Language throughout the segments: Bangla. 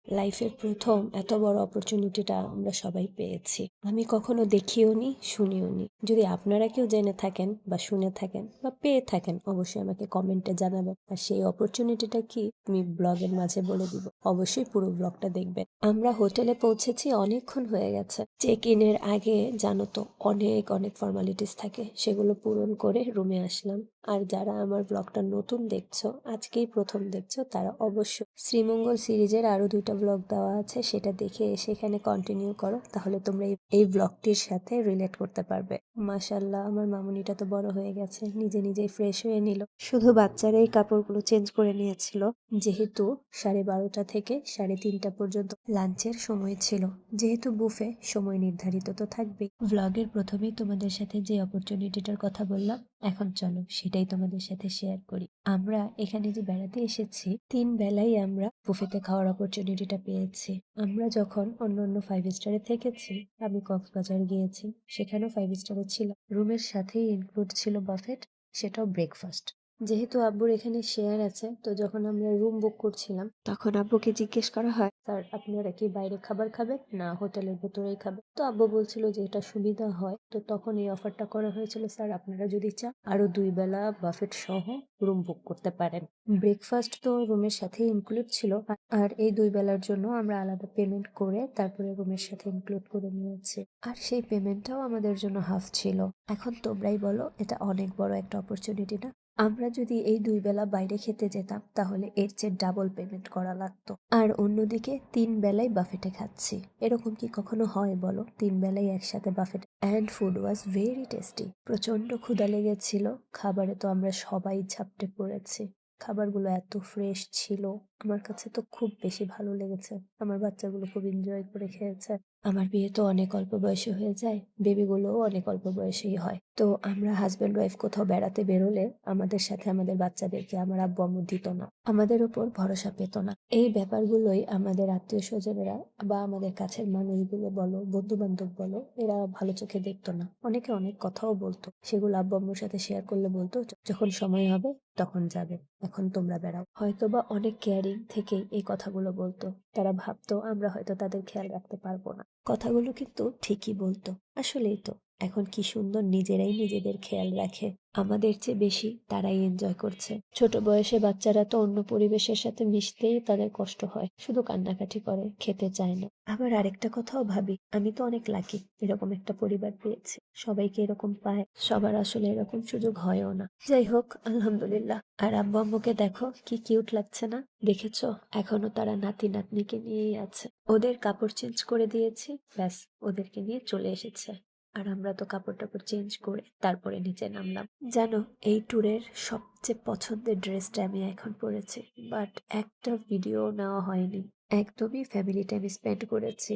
লাইফের প্রথম এত বড় অপরচুনিটিটা আমরা সবাই পেয়েছি। আমি কখনো দেখিওনি, শুনিওনি। যদি আপনারা কেউ জেনে থাকেন বা শুনে থাকেন বা পেয়ে থাকেন, অবশ্যই আমাকে কমেন্টে জানাবেন। আর সেই অপরচুনিটিটা কি আমি ব্লগের মাঝে বলে দিব। অবশ্যই পুরো ব্লগটা দেখবেন। আমরা হোটেলে পৌঁছেছি, অনেকক্ষণ হয়ে গেছে। চেক ইনের আগে জানো তো অনেক অনেক ফর্মালিটিস থাকে, সেগুলো পূরণ করে রুমে আসলাম। আর যারা আমার ব্লগটা নতুন দেখছো, আজকেই প্রথম দেখছো, তারা অবশ্যই শ্রীমঙ্গল সিরিজের আরো 2টা ব্লগ দেওয়া আছে, সেটা দেখে সেখানে কন্টিনিউ করো, তাহলে তোমরা এই ব্লগটির সাথে রিলেট করতে পারবে। মাশাল্লাহ, আমার মামুনিটা তো বড় হয়ে গেছে, নিজে নিজেই ফ্রেশ হয়ে নিল। শুধু বাচ্চারা এই কাপড়গুলো চেঞ্জ করে নিয়েছিল, যেহেতু 12:30 থেকে 3:30 পর্যন্ত লাঞ্চের সময় ছিল। যেহেতু বুফে, সময় নির্ধারিত তো থাকবেই। ব্লগের প্রথমেই তোমাদের সাথে যে অপরচুনিটিটার কথা বললাম, এখন চলো সেটাই তোমাদের সাথে শেয়ার করি। আমরা এখানে যে বেড়াতে এসেছি, 3 বেলাই আমরা বুফেতে খাওয়ার অপরচুনিটিটা পেয়েছি। আমরা যখন অন্য অন্য 5 স্টারে থেকেছি, আমি কক্সবাজার গিয়েছি, সেখানেও 5 স্টারে ছিল, রুমের সাথেই ইনক্লুড ছিল বাফেট, সেটাও ব্রেকফাস্ট। যেহেতু আব্বুর এখানে শেয়ার আছে, তো যখন আমরা রুম বুক করছিলাম, তখন আব্বুকে জিজ্ঞেস করা হয়, স্যার আপনারা কি বাইরে খাবার খাবেন না হোটেলের ভেতরেই খাবেন? তো আব্বু বলছিল যে এটা সুবিধা হয়, তো তখন এই অফারটা করা হয়েছিল, স্যার আপনারা যদি চান আরো 2 বেলা বাফেট সহ রুম বুক করতে পারেন। ব্রেকফাস্ট তো রুমের সাথে ইনক্লুড ছিল, আর এই 2 বেলার জন্য আমরা আলাদা পেমেন্ট করে তারপরে রুমের সাথে ইনক্লুড করে নিয়েছি। আর সেই পেমেন্টটাও আমাদের জন্য হাফ ছিল। এখন তোমরাই বলো, এটা অনেক বড় একটা অপরচুনিটি না? আমরা যদি এই 2 বেলা বাইরে খেতে যেতাম, তাহলে এর চেয়ে ডাবল পেমেন্ট করা লাগতো। আর অন্যদিকে 3 বেলাই বাফেটে খাচ্ছি। এরকম কি কখনো হয় বলো, 3 বেলাই একসাথে buffet? And food was very tasty. প্রচন্ড ক্ষুধা লেগেছিল, খাবারে তো আমরা সবাই ঝাপটে পড়েছি। খাবারগুলো এত ফ্রেশ ছিল, আমার কাছে তো খুব বেশি ভালো লেগেছে। আমার বাচ্চাগুলো খুব এনজয় করে খেয়েছে। আমার বিয়ে তো অনেক অল্প বয়সে হয়ে যায়, বেবিগুলোও অনেক অল্প বয়সেই হয়। তো আমরা হাজব্যান্ড ওয়াইফ কোথাও বেড়াতে বেরোলে আমাদের সাথে আমাদের বাচ্চাদেরকে আমার আব্বু আম্মু দিত না, আমাদের ওপর ভরসা পেত না। এই ব্যাপারগুলোই আমাদের আত্মীয় স্বজনেরা বা আমাদের কাছের মানুষগুলো বলো, বন্ধু বান্ধব বলো, এরা ভালো চোখে দেখতো না। অনেকে অনেক কথাও বলতো, সেগুলো আব্বু আম্মুর সাথে শেয়ার করলে বলতো, যখন সময় হবে তখন যাবে, এখন তোমরা বেড়াও। হয়তোবা অনেক কেয়ারিং থেকেই এই কথাগুলো বলতো। তারা ভাবতো আমরা হয়তো তাদের খেয়াল রাখতে পারবো না। কথাগুলো কিন্তু ঠিকই বলতো। আসলেই তো, এখন কি সুন্দর নিজেরাই নিজেদের খেয়াল রাখে। আমাদের চেয়ে বেশি তারাই এনজয় করছে। ছোট বয়সে বাচ্চারা তো অন্য পরিবেশের সাথে মিশতেই তাদের কষ্ট হয়, শুধু কান্নাকাটি করে, খেতে চায় না। আবার আরেকটা কথাও ভাবি, আমি তো অনেক লাকি এরকম একটা পরিবার পেয়েছি। সবাইকে এরকম পায়, সবার আসলে এরকম সুযোগ হয়ও না। যাই হোক, আলহামদুলিল্লাহ। আর আব্বু আম্মুকে দেখো কি কিউট লাগছে না? দেখেছো, এখনো তারা নাতি নাতনিকে নিয়েই আছে। ওদের কাপড় চেঞ্জ করে দিয়েছি, ব্যাস ওদেরকে নিয়ে চলে এসেছে। আর আমরা তো কাপড় টাপড় চেঞ্জ করে তারপরে নিচে নামলাম। জানো, এই ট্যুরের সবচেয়ে পছন্দের ড্রেসটা আমি এখন পরেছি, বাট একটা ভিডিও নেওয়া হয়নি। একদমই ফ্যামিলি টাইম স্পেন্ড করেছি।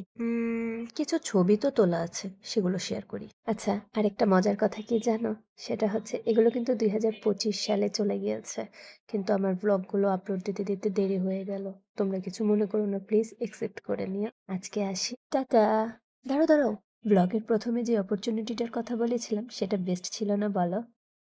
কিছু ছবি তো তোলা আছে, সেগুলো শেয়ার করি। আচ্ছা, আরেকটা মজার কথা কি জানো? সেটা হচ্ছে, এগুলো কিন্তু 2025 সালে চলে গিয়েছে, কিন্তু আমার ব্লগগুলো আপলোড দিতে দিতে দেরি হয়ে গেল। তোমরা কিছু মনে করো না, প্লিজ একসেপ্ট করে নিও। আজকে আসি, টাটা। দাঁড়াও দাঁড়াও, ব্লগের প্রথমে যে অপরচুনিটিটার কথা বলেছিলাম, সেটা বেস্ট ছিল না বলো?